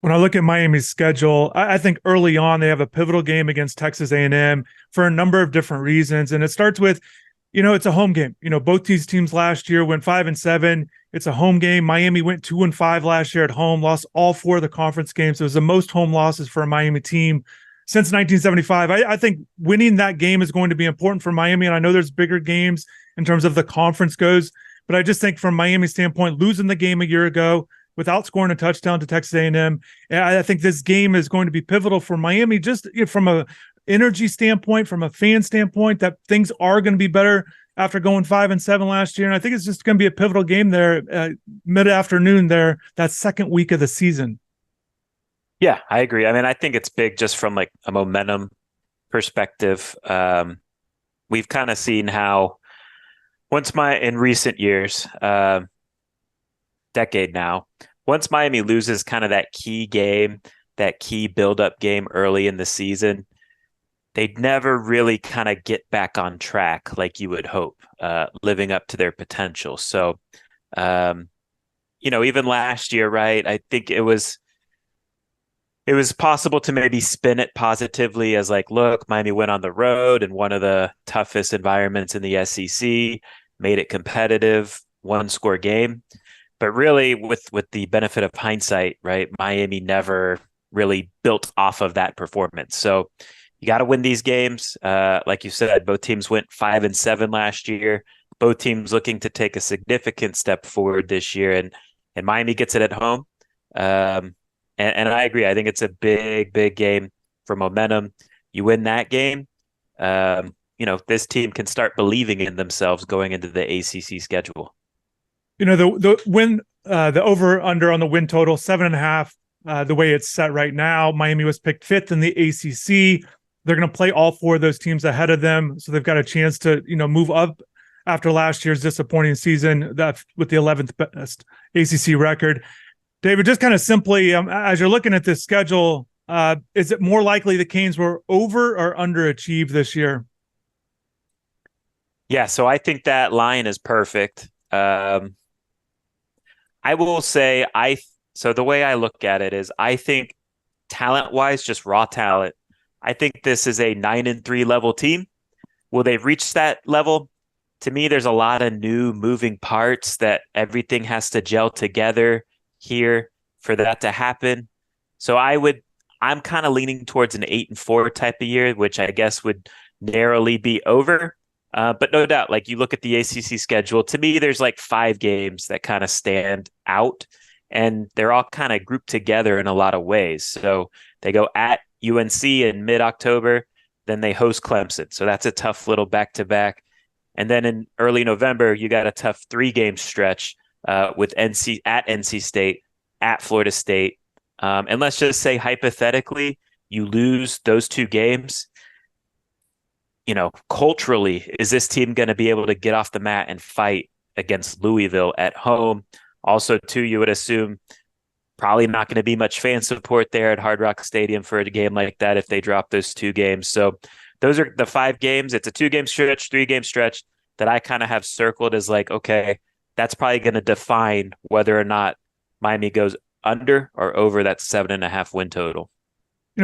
When I look at Miami's schedule, I think early on they have a pivotal game against Texas A&M for a number of different reasons, and it starts with, it's a home game. Both these teams last year went 5-7. It's a home game. Miami went 2-5 last year at home, lost all four of the conference games. It was the most home losses for a Miami team since 1975. I think winning that game is going to be important for Miami, and I know there's bigger games in terms of the conference goes, but I just think from Miami's standpoint, losing the game a year ago without scoring a touchdown to Texas A&M. I think this game is going to be pivotal for Miami, just from a energy standpoint, from a fan standpoint, that things are going to be better after going 5-7 last year. And I think it's just going to be a pivotal game there, mid-afternoon there, that second week of the season. Yeah, I agree. I mean, I think it's big just from like a momentum perspective. We've kind of seen how in recent years, decade now, once Miami loses kind of that key game, that key build-up game early in the season, they'd never really kind of get back on track like you would hope, living up to their potential. So, even last year, right? I think it was possible to maybe spin it positively as like, look, Miami went on the road in one of the toughest environments in the SEC, made it competitive, one score game. But really, with the benefit of hindsight, right, Miami never really built off of that performance. So you got to win these games. Like you said, both teams went 5-7 last year. Both teams looking to take a significant step forward this year, and Miami gets it at home. And I agree. I think it's a big, big game for momentum. You win that game, this team can start believing in themselves going into the ACC schedule. The over under on the win total 7.5. The way it's set right now, Miami was picked fifth in the ACC. They're going to play all four of those teams ahead of them, so they've got a chance to move up after last year's disappointing season that with the 11th best ACC record. David, just kind of simply, as you're looking at this schedule, is it more likely the Canes were over or underachieved this year? Yeah, so I think that line is perfect. I will say so the way I look at it is I think talent-wise, just raw talent, I think this is a 9-3 level team. Will they reach that level? To me, there's a lot of new moving parts that everything has to gel together here for that to happen. So I'm kind of leaning towards an 8-4 type of year, which I guess would narrowly be over. But no doubt, like you look at the ACC schedule, to me, there's like 5 games that kind of stand out, and they're all kind of grouped together in a lot of ways. So they go at UNC in mid-October, then they host Clemson. So that's a tough little back-to-back. And then in early November, you got a tough 3-game stretch with NC State, at Florida State. And let's just say hypothetically, you lose those 2 games. Culturally, is this team going to be able to get off the mat and fight against Louisville at home? Also, too, you would assume probably not going to be much fan support there at Hard Rock Stadium for a game like that if they drop those 2 games. So those are the 5 games. It's a 2-game stretch, 3-game stretch that I kind of have circled as like, okay, that's probably going to define whether or not Miami goes under or over that 7.5 win total.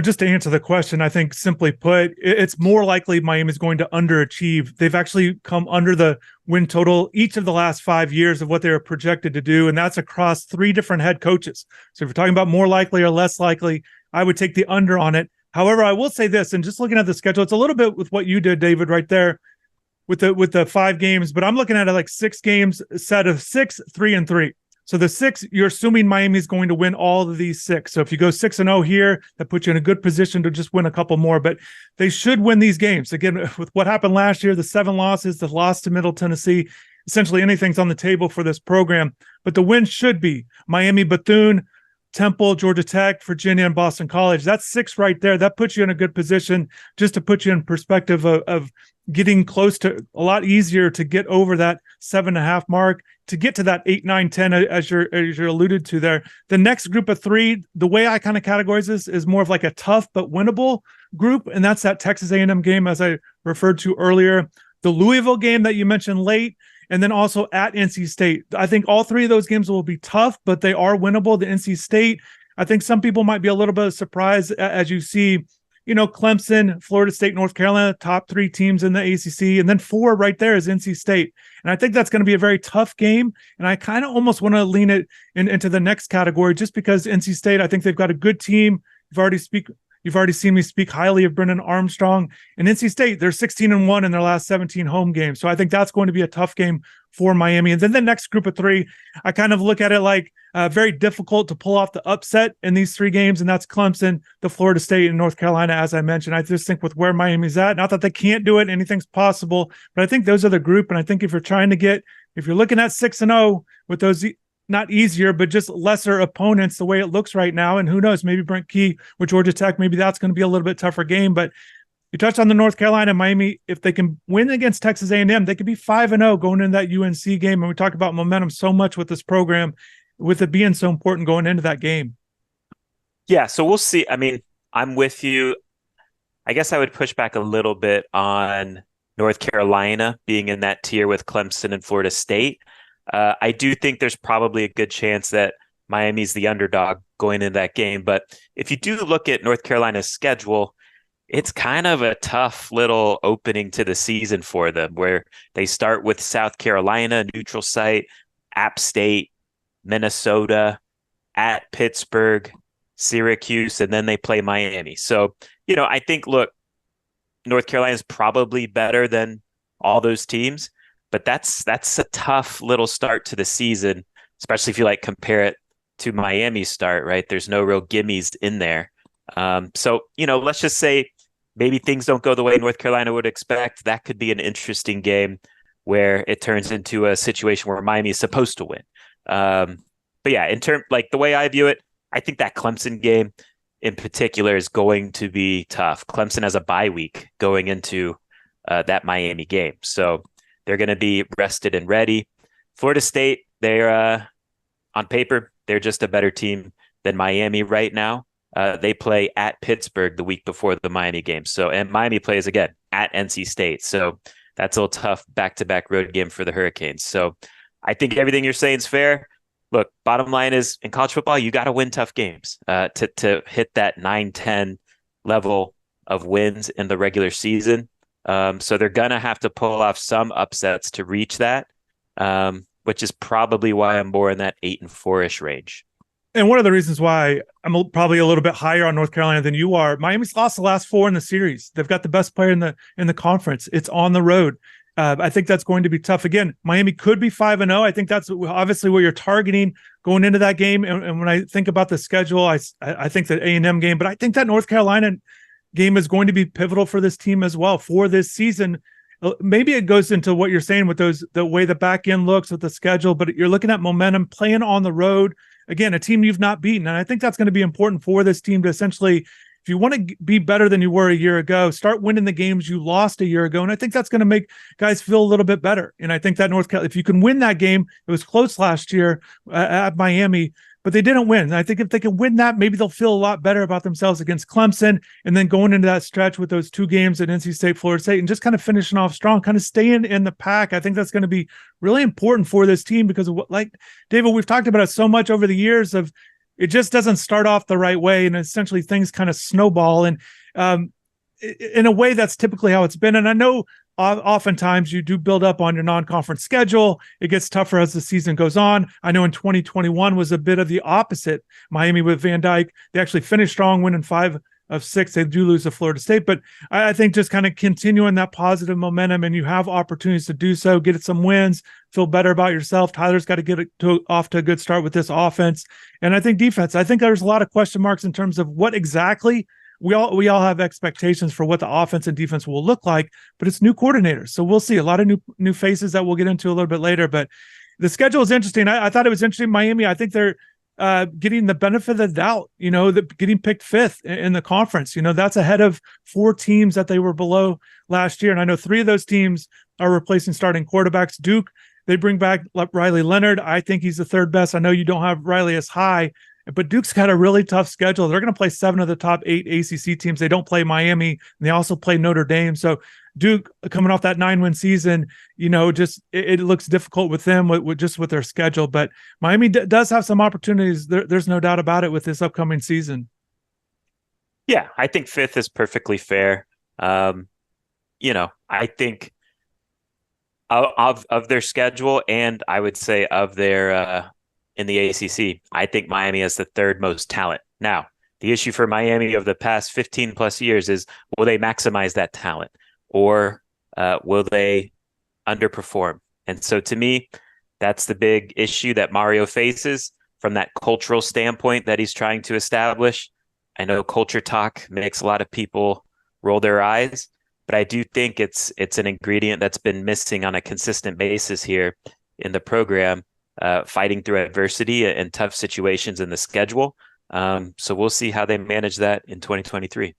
Just to answer the question, I think simply put, it's more likely Miami's going to underachieve. They've actually come under the win total each of the last 5 years of what they were projected to do, and that's across 3 different head coaches. So if you're talking about more likely or less likely, I would take the under on it. However, I will say this, and just looking at the schedule, it's a little bit with what you did, David, right there with the 5 games, but I'm looking at it like 6 games, a set of 6, 3-3. So the 6, you're assuming Miami's going to win all of these 6. So if you go 6-0 here, that puts you in a good position to just win a couple more. But they should win these games. Again, with what happened last year, the 7 losses, the loss to Middle Tennessee, essentially anything's on the table for this program. But the win should be Miami, Bethune, Temple, Georgia Tech, Virginia, and Boston College. That's 6 right there. That puts you in a good position just to put you in perspective of getting close to a lot easier to get over that 7.5 mark, to get to that 8, 9, 10, as you're alluded to there. The next group of 3, the way I kind of categorize this is more of like a tough but winnable group, and that's that Texas A&M game, as I referred to earlier, the Louisville game that you mentioned late, and then also at NC State. I think all 3 of those games will be tough, but they are winnable. The NC State, I think some people might be a little bit surprised as you see, Clemson, Florida State, North Carolina, top 3 teams in the ACC, and then 4 right there is NC State. And I think that's going to be a very tough game. And I kind of almost want to lean it into the next category just because NC State, I think they've got a good team. You've already seen me speak highly of Brennan Armstrong. And NC State, they're 16-1 in their last 17 home games. So I think that's going to be a tough game for Miami. And then the next group of 3, I kind of look at it like very difficult to pull off the upset in these 3 games, and that's Clemson, the Florida State, and North Carolina, as I mentioned. I just think with where Miami's at, not that they can't do it, anything's possible, but I think those are the group. And I think if you're looking at 6-0 with those not easier, but just lesser opponents the way it looks right now. And who knows, maybe Brent Key with Georgia Tech, maybe that's going to be a little bit tougher game. But you touched on the North Carolina, Miami. If they can win against Texas A&M, they could be 5-0 going into that UNC game. And we talk about momentum so much with this program, with it being so important going into that game. Yeah, so we'll see. I mean, I'm with you. I guess I would push back a little bit on North Carolina being in that tier with Clemson and Florida State. I do think there's probably a good chance that Miami's the underdog going into that game. But if you do look at North Carolina's schedule, it's kind of a tough little opening to the season for them, where they start with South Carolina, neutral site, App State, Minnesota, at Pittsburgh, Syracuse, and then they play Miami. So, I think, look, North Carolina is probably better than all those teams. But that's a tough little start to the season, especially if you compare it to Miami's start, right? There's no real gimmies in there. So, let's just say maybe things don't go the way North Carolina would expect. That could be an interesting game where it turns into a situation where Miami is supposed to win. But yeah, in terms the way I view it, I think that Clemson game in particular is going to be tough. Clemson has a bye week going into that Miami game. So they're going to be rested and ready. Florida State, they're on paper, they're just a better team than Miami right now. They play at Pittsburgh the week before the Miami game. And Miami plays again at NC State. So that's a little tough back-to-back road game for the Hurricanes. So I think everything you're saying is fair. Look, bottom line is in college football, you got to win tough games to hit that 9-10 level of wins in the regular season. So they're going to have to pull off some upsets to reach that, which is probably why I'm more in that 8-4-ish range. And one of the reasons why I'm probably a little bit higher on North Carolina than you are, Miami's lost the last 4 in the series. They've got the best player in the conference. It's on the road. I think that's going to be tough. Again, Miami could be 5-0. I think that's obviously what you're targeting going into that game. And when I think about the schedule, I think that A&M game, but I think that North Carolina game is going to be pivotal for this team as well for this season. Maybe it goes into what you're saying with the way the back end looks with the schedule, but you're looking at momentum, playing on the road. Again, a team you've not beaten. And I think that's going to be important for this team to essentially, if you want to be better than you were a year ago, start winning the games you lost a year ago. And I think that's going to make guys feel a little bit better. And I think that North Carolina, if you can win that game, it was close last year at Miami, but they didn't win. And I think if they can win that, maybe they'll feel a lot better about themselves against Clemson, and then going into that stretch with those 2 games at NC State, Florida State, and just kind of finishing off strong, kind of staying in the pack. I think that's going to be really important for this team because of what, like David, we've talked about it so much over the years of it just doesn't start off the right way. And essentially things kind of snowball. And in a way, that's typically how it's been. And I know oftentimes you do build up on your non-conference schedule. It gets tougher as the season goes on. I know in 2021 was a bit of the opposite. Miami with Van Dyke, they actually finished strong, winning 5 of 6. They do lose to Florida State, but I think just kind of continuing that positive momentum, and you have opportunities to do so, get some wins, feel better about yourself. Tyler's got to get off to a good start with this offense. And I think defense, I think there's a lot of question marks in terms of what exactly we all have expectations for what the offense and defense will look like, but it's new coordinators. So we'll see a lot of new faces that we'll get into a little bit later, but the schedule is interesting. I thought it was interesting. Miami, I think they're getting the benefit of the doubt, getting picked 5th in the conference. That's ahead of 4 teams that they were below last year. And I know 3 of those teams are replacing starting quarterbacks. Duke, they bring back Riley Leonard. I think he's the 3rd best. I know you don't have Riley as high, but Duke's got a really tough schedule. They're going to play 7 of the top 8 ACC teams. They don't play Miami, and they also play Notre Dame. So Duke coming off that 9-win season, just it looks difficult with them with their schedule. But Miami does have some opportunities. There's no doubt about it with this upcoming season. Yeah, I think fifth is perfectly fair. I think of their schedule, and I would say of their in the ACC, I think Miami has the third most talent. Now, the issue for Miami of the past 15 plus years is, will they maximize that talent, or will they underperform? And so to me, that's the big issue that Mario faces from that cultural standpoint that he's trying to establish. I know culture talk makes a lot of people roll their eyes, but I do think it's an ingredient that's been missing on a consistent basis here in the program, fighting through adversity and tough situations in the schedule. So we'll see how they manage that in 2023.